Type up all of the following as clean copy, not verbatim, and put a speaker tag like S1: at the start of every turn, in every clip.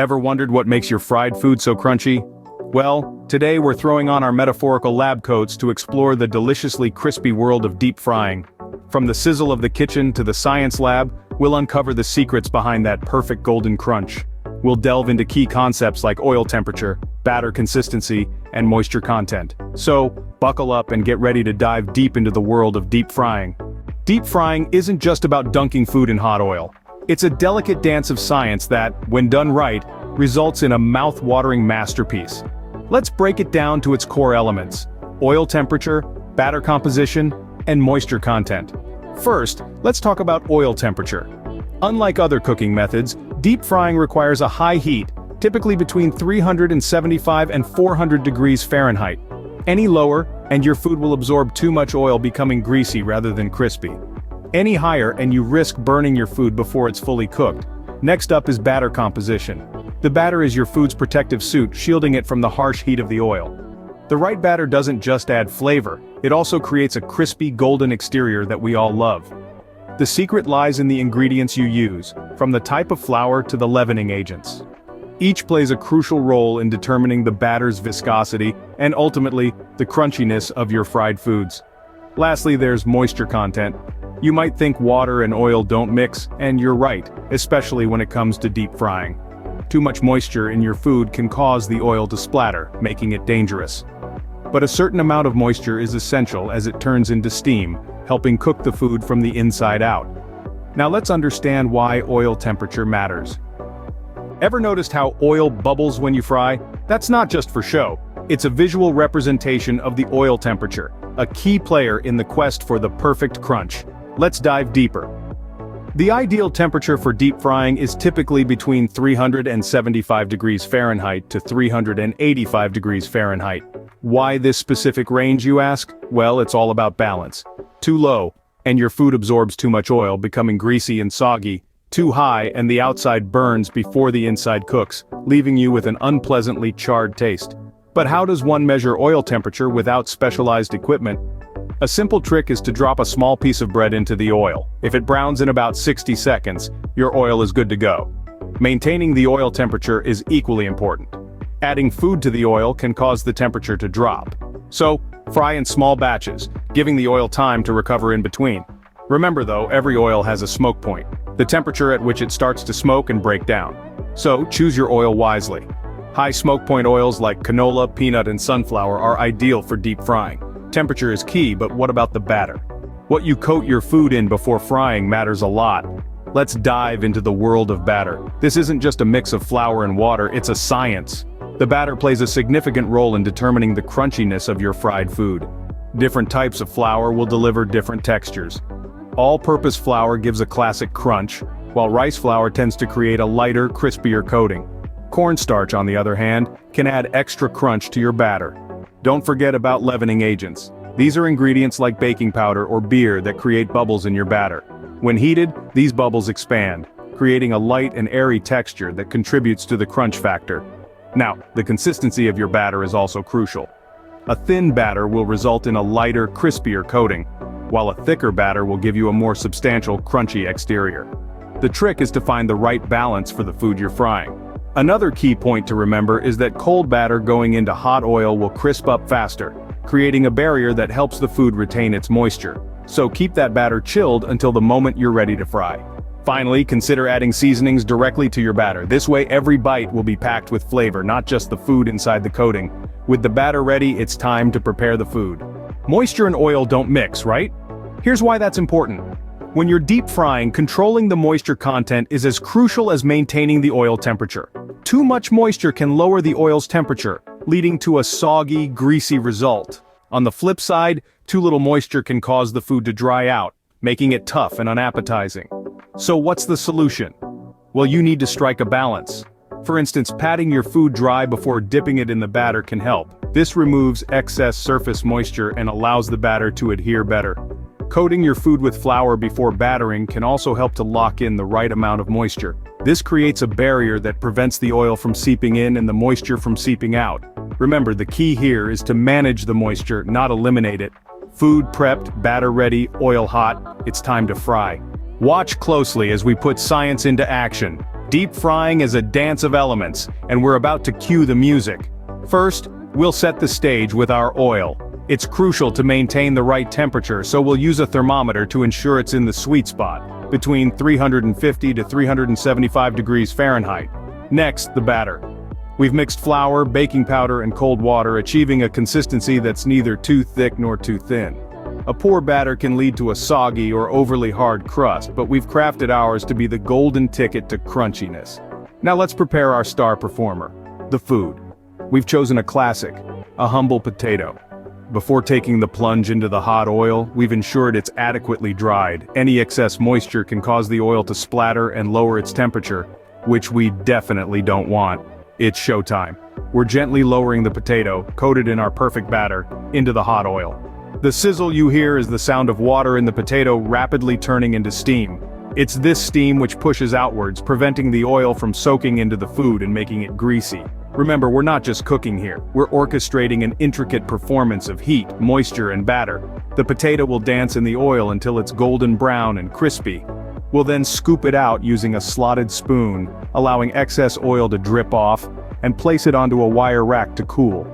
S1: Ever wondered what makes your fried food so crunchy? Well, today we're throwing on our metaphorical lab coats to explore the deliciously crispy world of deep frying. From the sizzle of the kitchen to the science lab, we'll uncover the secrets behind that perfect golden crunch. We'll delve into key concepts like oil temperature, batter consistency, and moisture content. So, buckle up and get ready to dive deep into the world of deep frying. Deep frying isn't just about dunking food in hot oil. It's a delicate dance of science that, when done right, results in a mouth-watering masterpiece. Let's break it down to its core elements: oil temperature, batter composition, and moisture content. First, let's talk about oil temperature. Unlike other cooking methods, deep frying requires a high heat, typically between 375 and 400 degrees Fahrenheit. Any lower, and your food will absorb too much oil, becoming greasy rather than crispy. Any higher and you risk burning your food before it's fully cooked. Next up is batter composition. The batter is your food's protective suit, shielding it from the harsh heat of the oil. The right batter doesn't just add flavor, it also creates a crispy golden exterior that we all love. The secret lies in the ingredients you use, from the type of flour to the leavening agents. Each plays a crucial role in determining the batter's viscosity and ultimately, the crunchiness of your fried foods. Lastly, there's moisture content. You might think water and oil don't mix, and you're right, especially when it comes to deep frying. Too much moisture in your food can cause the oil to splatter, making it dangerous. But a certain amount of moisture is essential as it turns into steam, helping cook the food from the inside out. Now let's understand why oil temperature matters. Ever noticed how oil bubbles when you fry? That's not just for show. It's a visual representation of the oil temperature, a key player in the quest for the perfect crunch. Let's dive deeper. The ideal temperature for deep frying is typically between 375 degrees Fahrenheit to 385 degrees Fahrenheit. Why this specific range, you ask? Well, it's all about balance. Too low, and your food absorbs too much oil, becoming greasy and soggy. Too high, and the outside burns before the inside cooks, leaving you with an unpleasantly charred taste. But how does one measure oil temperature without specialized equipment? A simple trick is to drop a small piece of bread into the oil. If it browns in about 60 seconds, your oil is good to go. Maintaining the oil temperature is equally important. Adding food to the oil can cause the temperature to drop. So, fry in small batches, giving the oil time to recover in between. Remember though, every oil has a smoke point, the temperature at which it starts to smoke and break down. So, choose your oil wisely. High smoke point oils like canola, peanut, and sunflower are ideal for deep frying. Temperature is key, but what about the batter? What you coat your food in before frying matters a lot. Let's dive into the world of batter. This isn't just a mix of flour and water, it's a science. The batter plays a significant role in determining the crunchiness of your fried food. Different types of flour will deliver different textures. All-purpose flour gives a classic crunch, while rice flour tends to create a lighter, crispier coating. Cornstarch, on the other hand, can add extra crunch to your batter. Don't forget about leavening agents. These are ingredients like baking powder or beer that create bubbles in your batter. When heated, these bubbles expand, creating a light and airy texture that contributes to the crunch factor. Now, the consistency of your batter is also crucial. A thin batter will result in a lighter, crispier coating, while a thicker batter will give you a more substantial, crunchy exterior. The trick is to find the right balance for the food you're frying. Another key point to remember is that cold batter going into hot oil will crisp up faster, creating a barrier that helps the food retain its moisture. So keep that batter chilled until the moment you're ready to fry. Finally, consider adding seasonings directly to your batter. This way every bite will be packed with flavor, not just the food inside the coating. With the batter ready, it's time to prepare the food. Moisture and oil don't mix, right? Here's why that's important. When you're deep frying, controlling the moisture content is as crucial as maintaining the oil temperature. Too much moisture can lower the oil's temperature, leading to a soggy, greasy result. On the flip side, too little moisture can cause the food to dry out, making it tough and unappetizing. So what's the solution? Well, you need to strike a balance. For instance, patting your food dry before dipping it in the batter can help. This removes excess surface moisture and allows the batter to adhere better. Coating your food with flour before battering can also help to lock in the right amount of moisture. This creates a barrier that prevents the oil from seeping in and the moisture from seeping out. Remember, the key here is to manage the moisture, not eliminate it. Food prepped, batter ready, oil hot, it's time to fry. Watch closely as we put science into action. Deep frying is a dance of elements, and we're about to cue the music. First, we'll set the stage with our oil. It's crucial to maintain the right temperature, so we'll use a thermometer to ensure it's in the sweet spot, between 350 to 375 degrees Fahrenheit. Next, the batter. We've mixed flour, baking powder, and cold water, achieving a consistency that's neither too thick nor too thin. A poor batter can lead to a soggy or overly hard crust, but we've crafted ours to be the golden ticket to crunchiness. Now let's prepare our star performer, the food. We've chosen a classic, a humble potato. Before taking the plunge into the hot oil, we've ensured it's adequately dried. Any excess moisture can cause the oil to splatter and lower its temperature, which we definitely don't want. It's showtime. We're gently lowering the potato, coated in our perfect batter, into the hot oil. The sizzle you hear is the sound of water in the potato rapidly turning into steam. It's this steam which pushes outwards, preventing the oil from soaking into the food and making it greasy. Remember, we're not just cooking here, we're orchestrating an intricate performance of heat, moisture, and batter. The potato will dance in the oil until it's golden brown and crispy. We'll then scoop it out using a slotted spoon, allowing excess oil to drip off, and place it onto a wire rack to cool.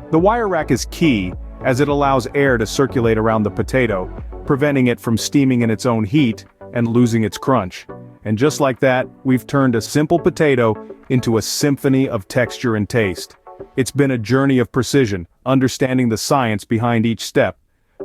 S1: The wire rack is key, as it allows air to circulate around the potato, preventing it from steaming in its own heat and losing its crunch. And just like that, we've turned a simple potato into a symphony of texture and taste. It's been a journey of precision, understanding the science behind each step.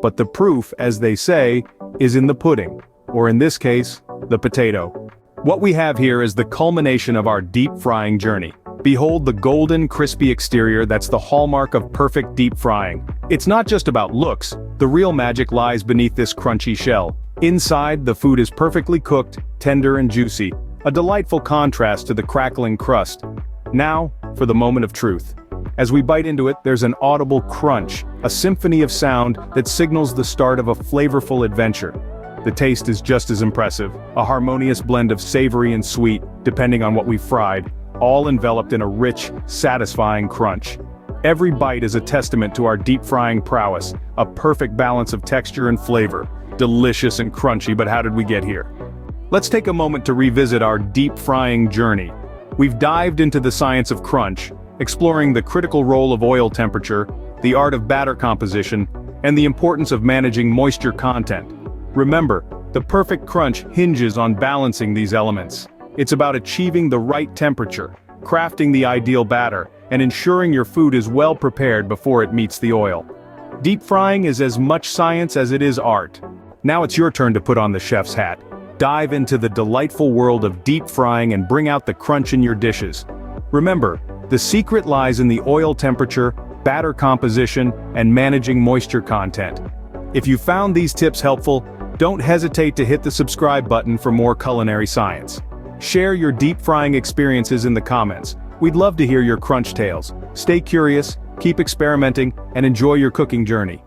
S1: But the proof, as they say, is in the pudding, or in this case, the potato. What we have here is the culmination of our deep frying journey. Behold the golden, crispy exterior that's the hallmark of perfect deep frying. It's not just about looks, the real magic lies beneath this crunchy shell. Inside, the food is perfectly cooked, tender and juicy, a delightful contrast to the crackling crust. Now, for the moment of truth. As we bite into it, there's an audible crunch, a symphony of sound that signals the start of a flavorful adventure. The taste is just as impressive, a harmonious blend of savory and sweet, depending on what we've fried, all enveloped in a rich, satisfying crunch. Every bite is a testament to our deep frying prowess, a perfect balance of texture and flavor. Delicious and crunchy, but how did we get here? Let's take a moment to revisit our deep frying journey. We've dived into the science of crunch, exploring the critical role of oil temperature, the art of batter composition, and the importance of managing moisture content. Remember, the perfect crunch hinges on balancing these elements. It's about achieving the right temperature, crafting the ideal batter, and ensuring your food is well prepared before it meets the oil. Deep frying is as much science as it is art. Now it's your turn to put on the chef's hat. Dive into the delightful world of deep frying and bring out the crunch in your dishes. Remember, the secret lies in the oil temperature, batter composition, and managing moisture content. If you found these tips helpful, don't hesitate to hit the subscribe button for more culinary science. Share your deep frying experiences in the comments. We'd love to hear your crunch tales. Stay curious, keep experimenting, and enjoy your cooking journey.